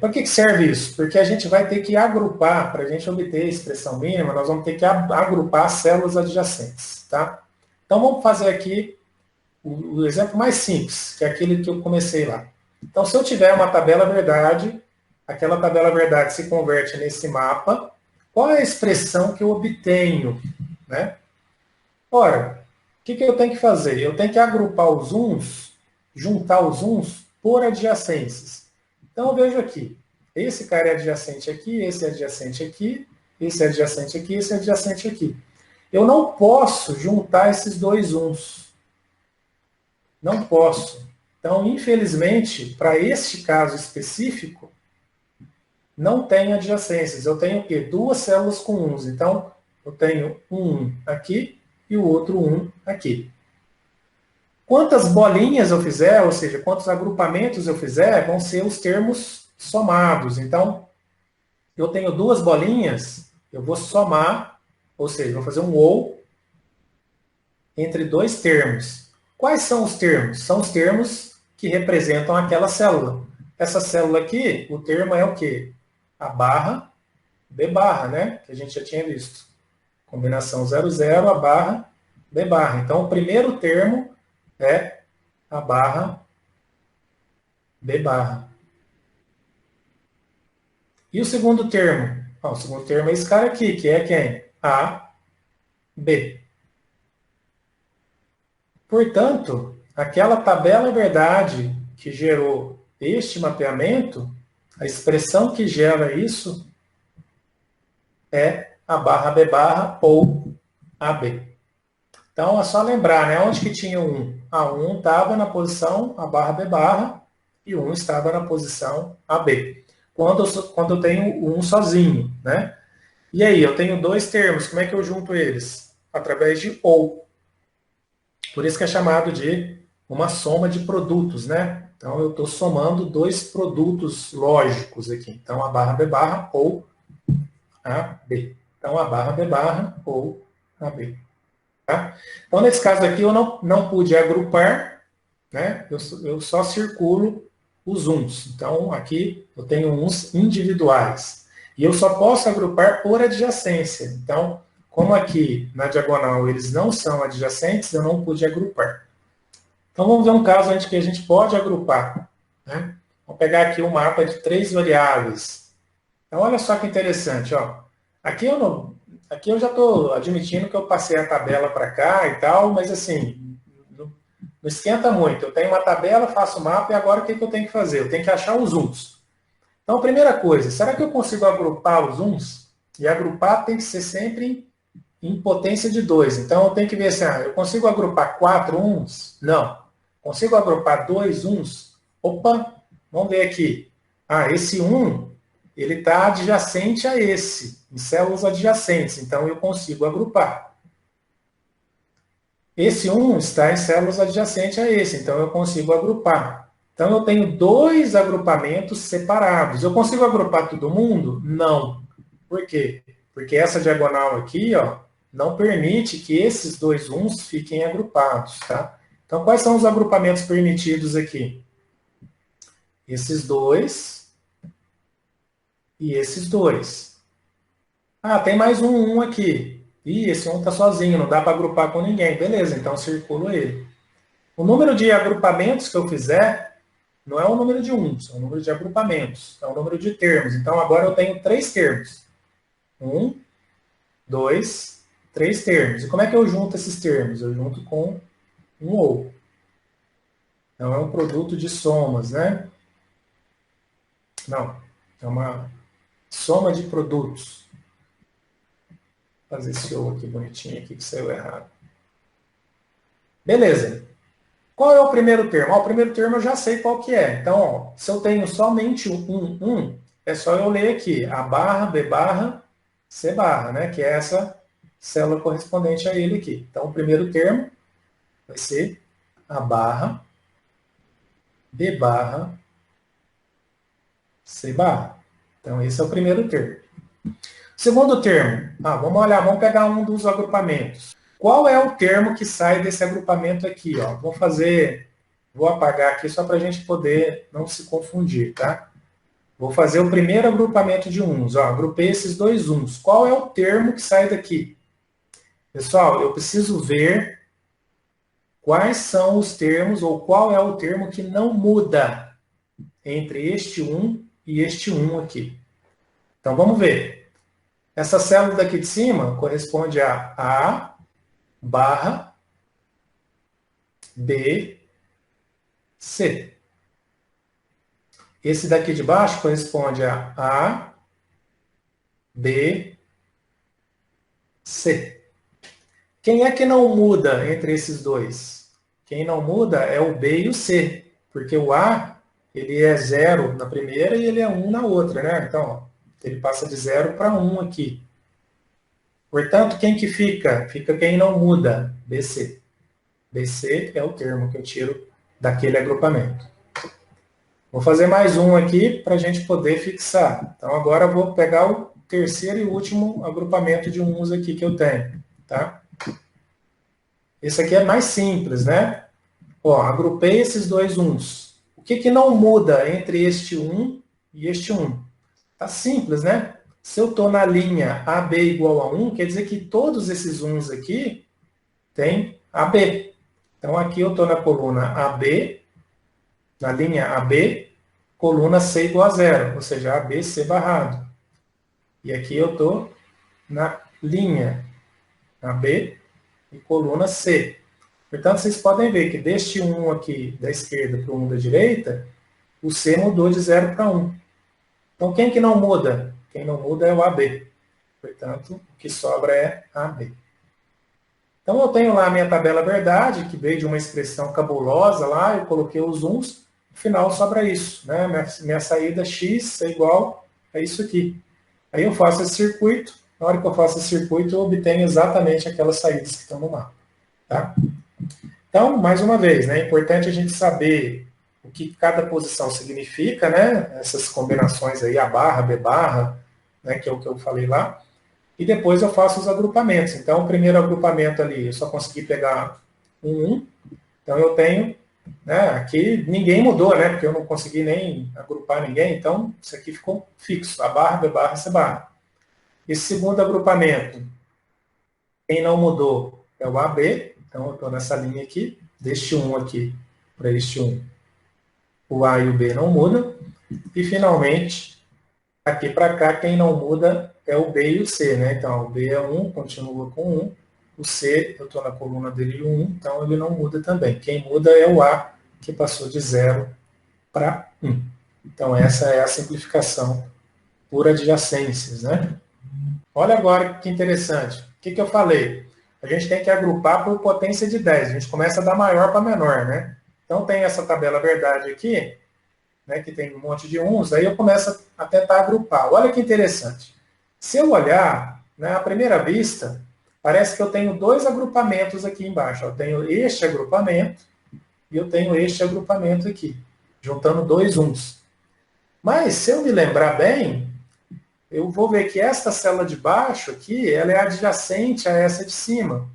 Para que serve isso? Porque a gente vai ter que agrupar, para a gente obter a expressão mínima, nós vamos ter que agrupar as células adjacentes. Tá? Então, vamos fazer aqui o exemplo mais simples, que é aquele que eu comecei lá. Então, se eu tiver uma tabela verdade, aquela tabela verdade se converte nesse mapa, qual é a expressão que eu obtenho? Né? Ora, o que eu tenho que fazer? Eu tenho que agrupar os uns, juntar os uns por adjacências. Então, eu vejo aqui, esse cara é adjacente aqui, esse é adjacente aqui, esse é adjacente aqui, esse é adjacente aqui. Eu não posso juntar esses dois uns. Não posso. Então, infelizmente, para este caso específico, não tem adjacências. Eu tenho o quê? Duas células com uns. Então, eu tenho um aqui e o outro um aqui. Quantas bolinhas eu fizer, ou seja, quantos agrupamentos eu fizer, vão ser os termos somados. Então, eu tenho duas bolinhas, eu vou somar, ou seja, vou fazer um ou entre dois termos. Quais são os termos? São os termos que representam aquela célula. Essa célula aqui, o termo é o quê? A barra, B barra, né? Que a gente já tinha visto. Combinação 00, a barra, B barra. Então, o primeiro termo é a barra, B barra. E o segundo termo? O segundo termo é esse cara aqui, que é quem? A, B. Portanto, aquela tabela verdade que gerou este mapeamento, a expressão que gera isso é a barra B barra ou AB. Então, é só lembrar, né? Onde que tinha o 1? A 1 estava na posição a barra B barra e o 1 estava na posição AB. Quando eu tenho o 1 sozinho, né? E aí, eu tenho dois termos, como é que eu junto eles? Através de ou. Por isso que é chamado de uma soma de produtos, né? Então, eu estou somando dois produtos lógicos aqui. Então, a barra B barra ou AB. Então, a barra B barra ou AB. Tá? Então, nesse caso aqui, eu não pude agrupar, né? Eu só circulo os uns. Então, aqui eu tenho uns individuais. E eu só posso agrupar por adjacência. Então, como aqui na diagonal eles não são adjacentes, eu não pude agrupar. Então, vamos ver um caso onde que a gente pode agrupar. Né? Vamos pegar aqui um mapa de 3 variáveis. Então, olha só que interessante. Ó. Aqui eu já estou admitindo que eu passei a tabela para cá e tal, mas assim, não esquenta muito. Eu tenho uma tabela, faço o mapa e agora o que eu tenho que fazer? Eu tenho que achar os uns. Então, primeira coisa, será que eu consigo agrupar os uns? E agrupar tem que ser sempre em potência de 2. Então, eu tenho que ver se eu consigo agrupar 4 uns? Não. Consigo agrupar 2 uns? Opa, vamos ver aqui. Esse 1, ele está adjacente a esse, em células adjacentes. Então, eu consigo agrupar. Esse 1 está em células adjacentes a esse, então eu consigo agrupar. Então, eu tenho dois agrupamentos separados. Eu consigo agrupar todo mundo? Não. Por quê? Porque essa diagonal aqui, ó, não permite que esses dois uns fiquem agrupados. Tá? Então, quais são os agrupamentos permitidos aqui? Esses dois e esses dois. Tem mais um aqui. Esse um está sozinho, não dá para agrupar com ninguém. Beleza, então circulo ele. O número de agrupamentos que eu fizer não é o número de uns, é o número de agrupamentos, é o número de termos. Então, agora eu tenho 3 termos. 1, 2, 3 termos. E como é que eu junto esses termos? Eu junto com um ou. Então, é um produto de somas, né? Não, é uma soma de produtos. Vou fazer esse ou aqui bonitinho aqui que saiu errado. Beleza. Qual é o primeiro termo? O primeiro termo eu já sei qual que é. Então, ó, se eu tenho somente um, é só eu ler aqui, a barra, B barra, C barra, né? Que é essa célula correspondente a ele aqui. Então, o primeiro termo vai ser a barra, B barra, C barra. Então, esse é o primeiro termo. Segundo termo, vamos olhar, vamos pegar um dos agrupamentos. Qual é o termo que sai desse agrupamento aqui? Ó? Vou apagar aqui só para a gente poder não se confundir, tá? Vou fazer o primeiro agrupamento de uns. Ó, agrupei esses dois uns. Qual é o termo que sai daqui? Pessoal, eu preciso ver quais são os termos, ou qual é o termo que não muda entre este 1 e este 1 aqui. Então, vamos ver. Essa célula daqui de cima corresponde a A barra B, C. Esse daqui de baixo corresponde a B, C. Quem é que não muda entre esses dois? Quem não muda é o B e o C, porque o A ele é 0 na primeira e ele é 1 na outra, né? Então, ó, ele passa de 0 para 1 aqui. Portanto, quem que fica? Fica quem não muda, BC. BC é o termo que eu tiro daquele agrupamento. Vou fazer mais um aqui para a gente poder fixar. Então, agora eu vou pegar o terceiro e último agrupamento de uns aqui que eu tenho. Tá? Esse aqui é mais simples, né? Ó, agrupei esses dois uns. O que, que não muda entre este 1 e este 1? Tá simples, né? Se eu estou na linha AB igual a 1, quer dizer que todos esses uns aqui têm AB. Então, aqui eu estou na coluna AB, na linha AB, coluna C igual a 0, ou seja, ABC barrado. E aqui eu estou na linha AB e coluna C. Portanto, vocês podem ver que deste 1 aqui da esquerda para o 1 da direita, o C mudou de 0 para 1. Então, quem que não muda? Quem não muda é o AB. Portanto, o que sobra é AB. Então, eu tenho lá a minha tabela verdade, que veio de uma expressão cabulosa lá, eu coloquei os uns, no final sobra isso. Né? Minha saída x é igual a isso aqui. Aí eu faço esse circuito, na hora que eu faço esse circuito, eu obtenho exatamente aquelas saídas que estão no mapa. Tá? Então, mais uma vez, né, é importante a gente saber o que cada posição significa, né, essas combinações aí, A barra, B barra, né, que é o que eu falei lá, e depois eu faço os agrupamentos. Então, o primeiro agrupamento ali, eu só consegui pegar um 1, então eu tenho, né, aqui ninguém mudou, né, porque eu não consegui nem agrupar ninguém, então isso aqui ficou fixo, A barra, B barra, C barra. Esse segundo agrupamento, quem não mudou é o AB, então eu estou nessa linha aqui, deste 1 aqui para este 1, o A e o B não mudam. E finalmente, aqui para cá, quem não muda é o B e o C, né? Então, o B é 1, continua com 1. O C, eu estou na coluna dele 1, então ele não muda também. Quem muda é o A, que passou de 0 para 1. Então, essa é a simplificação por adjacências, né? Olha agora que interessante. O que, que eu falei? A gente tem que agrupar por potência de 10. A gente começa da maior para menor, né? Então, tem essa tabela verdade aqui, né, que tem um monte de uns, aí eu começo a tentar agrupar. Olha que interessante. Se eu olhar, né, à primeira vista, parece que eu tenho dois agrupamentos aqui embaixo. Eu tenho este agrupamento e eu tenho este agrupamento aqui, juntando dois uns. Mas, se eu me lembrar bem, eu vou ver que esta célula de baixo aqui, ela é adjacente a essa de cima.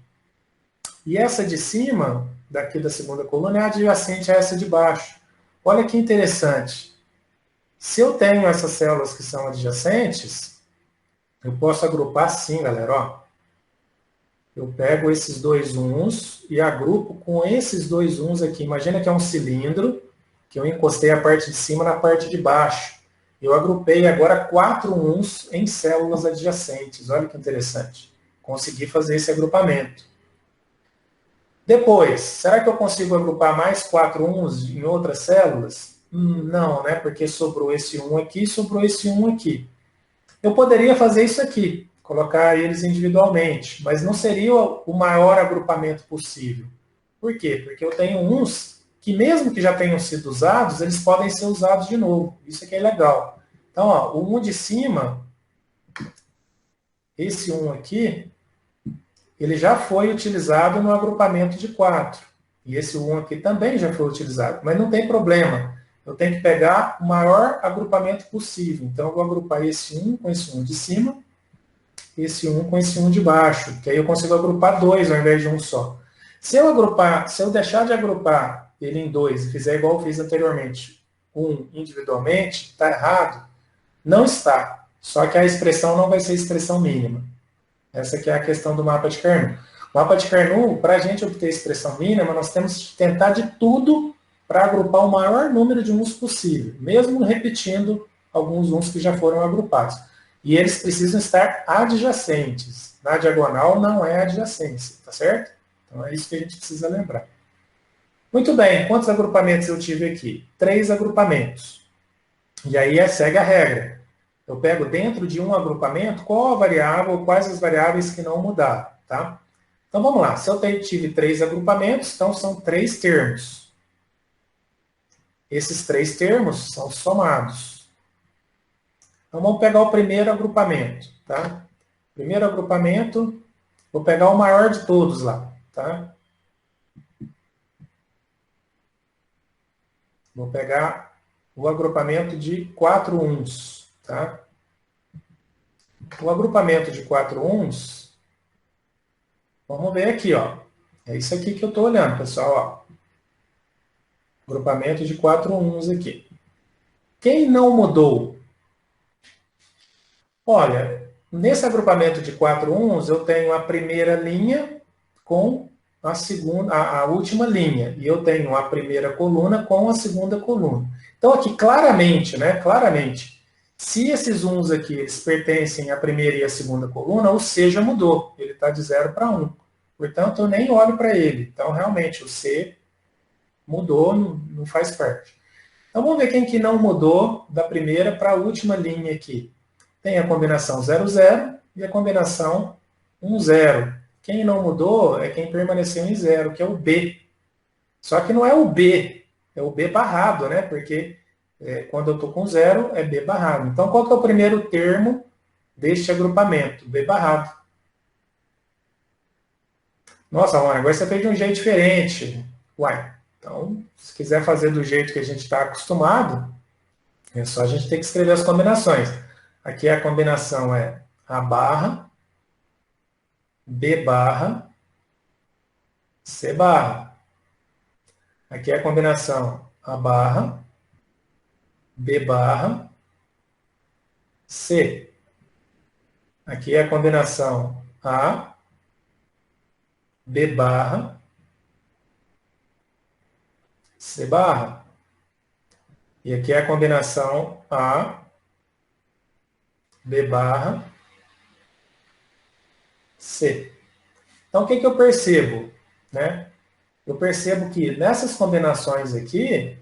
E essa de cima, daqui da segunda coluna, é adjacente a essa de baixo. Olha que interessante. Se eu tenho essas células que são adjacentes, eu posso agrupar assim, galera. Ó. Eu pego esses dois uns e agrupo com esses dois uns aqui. Imagina que é um cilindro, que eu encostei a parte de cima na parte de baixo. Eu agrupei agora 4 uns em células adjacentes. Olha que interessante. Consegui fazer esse agrupamento. Depois, será que eu consigo agrupar mais 4 uns em outras células? Não, né? Porque sobrou esse 1 aqui e sobrou esse 1 aqui. Eu poderia fazer isso aqui, colocar eles individualmente, mas não seria o maior agrupamento possível. Por quê? Porque eu tenho uns que, mesmo que já tenham sido usados, eles podem ser usados de novo. Isso aqui é legal. Então, ó, o 1 de cima, esse 1 aqui, ele já foi utilizado no agrupamento de 4. E esse 1 aqui também já foi utilizado. Mas não tem problema. Eu tenho que pegar o maior agrupamento possível. Então, eu vou agrupar esse 1 com esse 1 de cima, esse 1 com esse 1 de baixo, que aí eu consigo agrupar dois ao invés de um só. Se eu deixar de agrupar ele em dois e fizer igual eu fiz anteriormente, um individualmente, está errado, Não está. Só que a expressão não vai ser expressão mínima. Essa aqui é a questão do mapa de Carnot. O mapa de Carnot, para a gente obter expressão mínima, nós temos que tentar de tudo para agrupar o maior número de uns possível, mesmo repetindo alguns uns que já foram agrupados. E eles precisam estar adjacentes. Na diagonal não é adjacência, tá certo? Então é isso que a gente precisa lembrar. Muito bem, quantos agrupamentos eu tive aqui? 3 agrupamentos. E aí segue a regra. Eu pego dentro de um agrupamento qual a variável, quais as variáveis que não mudaram, tá? Então vamos lá. Se eu tive 3 agrupamentos, então são 3 termos. Esses 3 termos são somados. Então vamos pegar o primeiro agrupamento, tá? Primeiro agrupamento, vou pegar o maior de todos lá, tá? Vou pegar o agrupamento de 4 uns, tá? O agrupamento de 4 uns, vamos ver aqui, ó. É isso aqui que eu estou olhando, pessoal, ó. Agrupamento de 4 uns aqui. Quem não mudou? Olha, nesse agrupamento de 4 uns, eu tenho a primeira linha com a segunda, a última linha. E eu tenho a primeira coluna com a segunda coluna. Então, aqui, claramente, né? Claramente, se esses uns aqui eles pertencem à primeira e à segunda coluna, o C já mudou. Ele está de 0 para 1. Portanto, eu nem olho para ele. Então, realmente, o C mudou, não faz parte. Então, vamos ver quem que não mudou da primeira para a última linha aqui. Tem a combinação 0, 0 e a combinação 1, 0. Quem não mudou é quem permaneceu em 0, que é o B. Só que não é o B, é o B barrado, né? Porque quando eu estou com 0, é B barrado. Então, qual que é o primeiro termo deste agrupamento? B barrado. Nossa, Rony, agora você fez de um jeito diferente. Uai, então, se quiser fazer do jeito que a gente está acostumado, é só a gente ter que escrever as combinações. Aqui a combinação é A barra, B barra, C barra. Aqui é a combinação A barra, B barra, C. Aqui é a combinação A, B barra, C barra. E aqui é a combinação A, B barra, C. Então, o que eu percebo? Né? Eu percebo que nessas combinações aqui,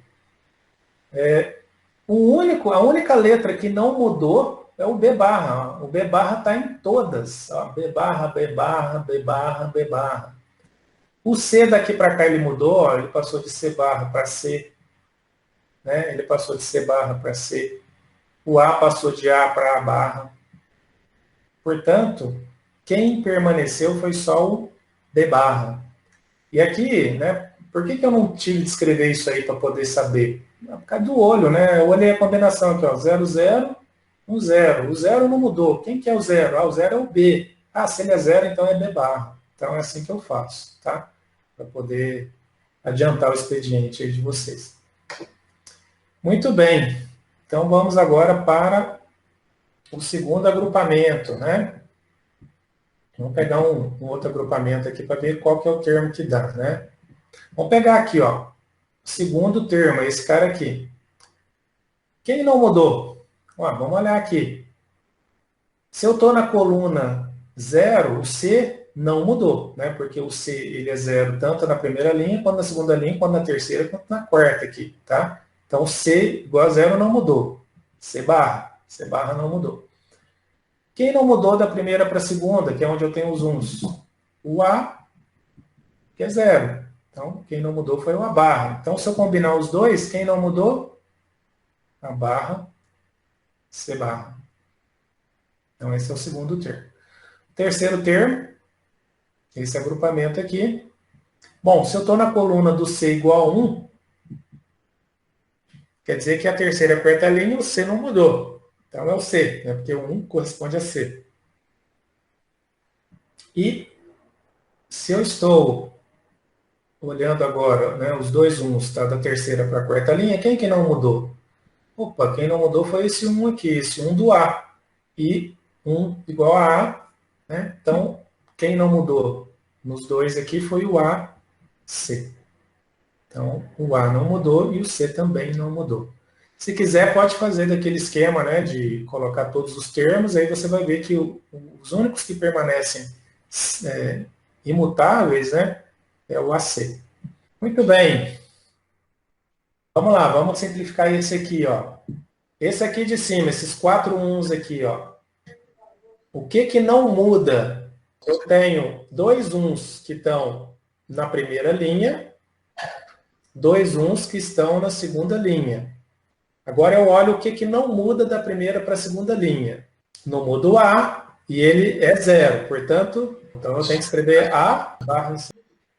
a única letra que não mudou é o B barra. O B barra está em todas. Ó, B barra, B barra, B barra, B barra. O C daqui para cá ele mudou, ó, ele passou de C barra para C. Né? Ele passou de C barra para C. O A passou de A para A barra. Portanto, quem permaneceu foi só o B barra. E aqui, né, por que eu não tive de escrever isso aí para poder saber? Por causa do olho, né? Eu olhei a combinação aqui, ó, 0, 0, 1, 0. O 0 não mudou. Quem que é o 0? Ah, o 0 é o B. Ah, se ele é 0, então é B barra. Então é assim que eu faço, tá? Para poder adiantar o expediente aí de vocês. Muito bem. Então vamos agora para o segundo agrupamento, né? Vamos pegar um outro agrupamento aqui para ver qual que é o termo que dá, né? Vamos pegar aqui, ó. Segundo termo, esse cara aqui. Quem não mudou? Ó, vamos olhar aqui. Se eu estou na coluna 0, o C não mudou, né? Porque o C ele é 0 tanto na primeira linha, quanto na segunda linha, quanto na terceira, quanto na quarta aqui, tá? Então, C igual a 0 não mudou. C barra não mudou. Quem não mudou da primeira para a segunda, que é onde eu tenho os uns? O A, que é 0. Então, quem não mudou foi o A barra. Então, se eu combinar os dois, quem não mudou? A barra, C barra. Então, esse é o segundo termo. Terceiro termo, esse agrupamento aqui. Bom, se eu estou na coluna do C igual a 1, quer dizer que a terceira e a quarta linha, o C não mudou. Então, é o C, né? Porque o 1 corresponde a C. E se eu estou olhando agora, né, os dois uns, tá, da terceira para a quarta linha, quem que não mudou? Opa, quem não mudou foi esse 1 aqui, esse 1 do A. E 1 igual a A, né? Então, quem não mudou nos dois aqui foi o AC. Então, o A não mudou e o C também não mudou. Se quiser, pode fazer daquele esquema, né, de colocar todos os termos, aí você vai ver que os únicos que permanecem imutáveis, né, é o AC. Muito bem. Vamos lá, vamos simplificar esse aqui, ó. Esse aqui de cima, esses 4 uns aqui, ó. O que não muda? Eu tenho 2 uns que estão na primeira linha, 2 uns que estão na segunda linha. Agora eu olho o que não muda da primeira para a segunda linha. Não muda o A e ele é 0. Portanto, então eu tenho que escrever A barra C.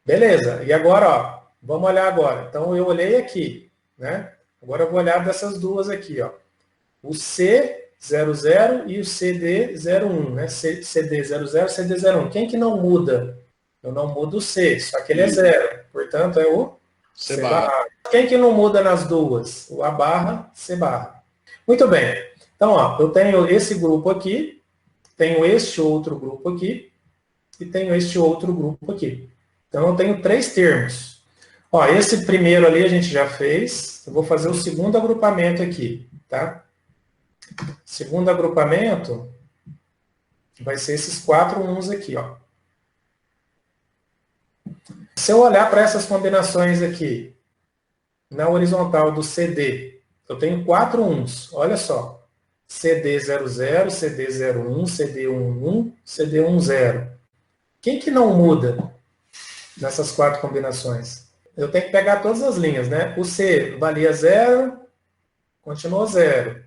Beleza. E agora, ó, vamos olhar agora. Então eu olhei aqui, né? Agora eu vou olhar dessas duas aqui, ó. O C00 e o CD01, né? CD00, CD01. Quem que não muda? Eu não mudo o C, só que ele é 0. Portanto, é o C barra. Quem que não muda nas duas? O A barra, C barra. Muito bem. Então, ó, eu tenho esse grupo aqui, tenho este outro grupo aqui e tenho este outro grupo aqui. Então, eu tenho 3 termos. Ó, esse primeiro ali a gente já fez. Eu vou fazer o segundo agrupamento aqui, tá? Segundo agrupamento vai ser esses 4 uns aqui, ó. Se eu olhar para essas combinações aqui, na horizontal do CD, eu tenho 4 uns. Olha só. CD00, CD01, CD11, CD10. Quem que não muda nessas 4 combinações? Eu tenho que pegar todas as linhas, né? O C valia 0, continuou 0.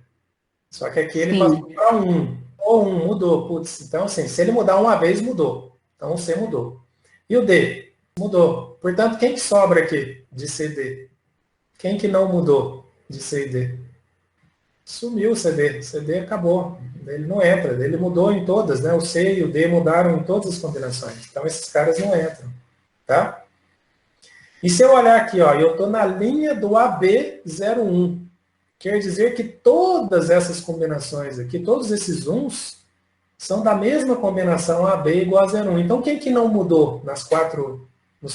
Só que aqui ele passou para 1. Ou 1 mudou. Putz, então, assim, se ele mudar uma vez, mudou. Então, o C mudou. E o D? Mudou. Portanto, quem que sobra aqui de CD? Quem que não mudou de C e D? Sumiu o CD. O CD acabou. Ele não entra. Ele mudou em todas, né? O C e o D mudaram em todas as combinações. Então, esses caras não entram. Tá? E se eu olhar aqui, ó, eu estou na linha do AB01. Quer dizer que todas essas combinações aqui, todos esses uns, são da mesma combinação AB igual a 01. Então, quem que não mudou nos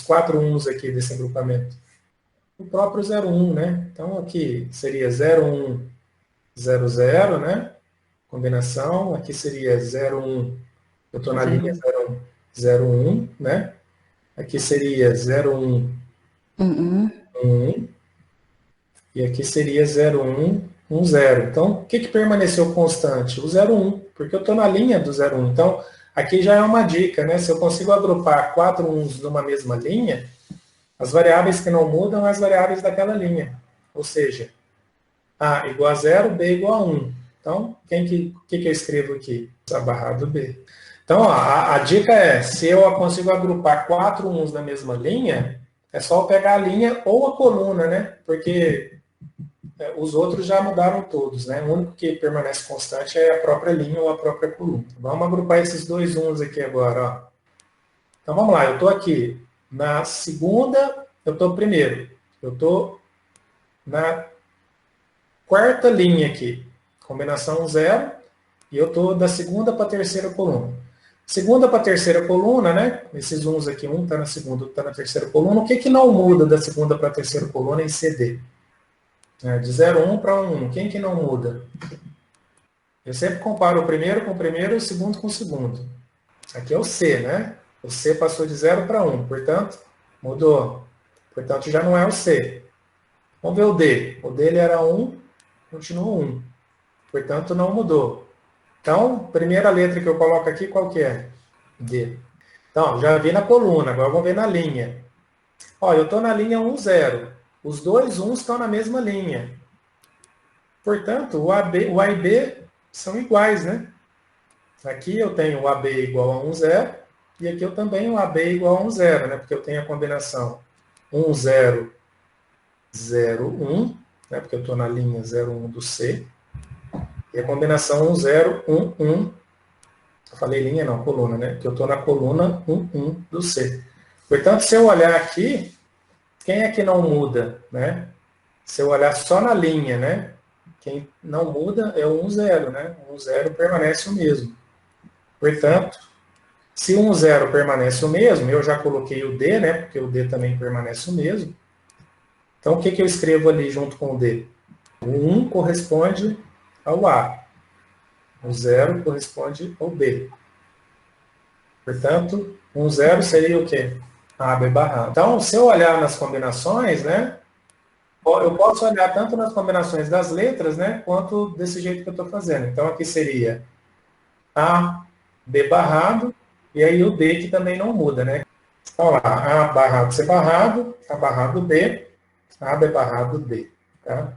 4 uns aqui desse agrupamento? O próprio 01, né? Então, aqui seria 01, 00, né? Combinação. Aqui seria 01, eu estou na linha 01, 01, né? Aqui seria 01, 1. E aqui seria 01, 10. Então, o que permaneceu constante? O 01, porque eu estou na linha do 01. Então, aqui já é uma dica, né? Se eu consigo agrupar 4 uns numa mesma linha, as variáveis que não mudam são as variáveis daquela linha. Ou seja, A igual a 0, B igual a 1. Então, o que eu escrevo aqui? Abarrado B. Então, ó, a dica é, se eu consigo agrupar 4 uns na mesma linha, é só eu pegar a linha ou a coluna, né? Porque os outros já mudaram todos, né? O único que permanece constante é a própria linha ou a própria coluna. Vamos agrupar esses 2 uns aqui agora, ó. Então, vamos lá. Eu estou aqui na segunda, eu estou primeiro. Eu estou na quarta linha aqui. Combinação 0. E eu estou da segunda para a terceira coluna. Segunda para a terceira coluna, né? Esses uns aqui, um está na segunda, outro está na terceira coluna. O que não muda da segunda para a terceira coluna em CD? De 0,1 para 1. Quem que não muda? Eu sempre comparo o primeiro com o primeiro e o segundo com o segundo. Aqui é o C, né? O C passou de 0 para 1, portanto, mudou. Portanto, já não é o C. Vamos ver o D. O dele era 1, continuou 1. Portanto, não mudou. Então, primeira letra que eu coloco aqui, qual que é? D. Então, já vi na coluna, agora vamos ver na linha. Ó, eu estou na linha 1, 0. Os 2 uns estão na mesma linha. Portanto, o A e B são iguais, né? Aqui eu tenho o AB igual a 1, 0. E aqui eu também o AB igual a 1, 0, né? Porque eu tenho a combinação 1, 0, 0, 1, né? Porque eu estou na linha 0, 1 do C. E a combinação 1, 0, 1, 1. Eu falei linha, não, coluna, né? Porque eu estou na coluna 1, 1 do C. Portanto, se eu olhar aqui, quem é que não muda, né? Se eu olhar só na linha, né? Quem não muda é o 1, 0, né? 1, 0 permanece o mesmo. Portanto, se 1, 0 permanece o mesmo, eu já coloquei o D, né? Porque o D também permanece o mesmo. Então, o que, que eu escrevo ali junto com o D? O 1 corresponde ao A. O 0 corresponde ao B. Portanto, 1, 0 seria o quê? AB barrado. Então, se eu olhar nas combinações, né? Eu posso olhar tanto nas combinações das letras, né? Quanto desse jeito que eu estou fazendo. Então, aqui seria A, B barrado, e aí o D que também não muda, né? Então, lá, A barrado C barrado, A barrado B, A B barrado D. Tá?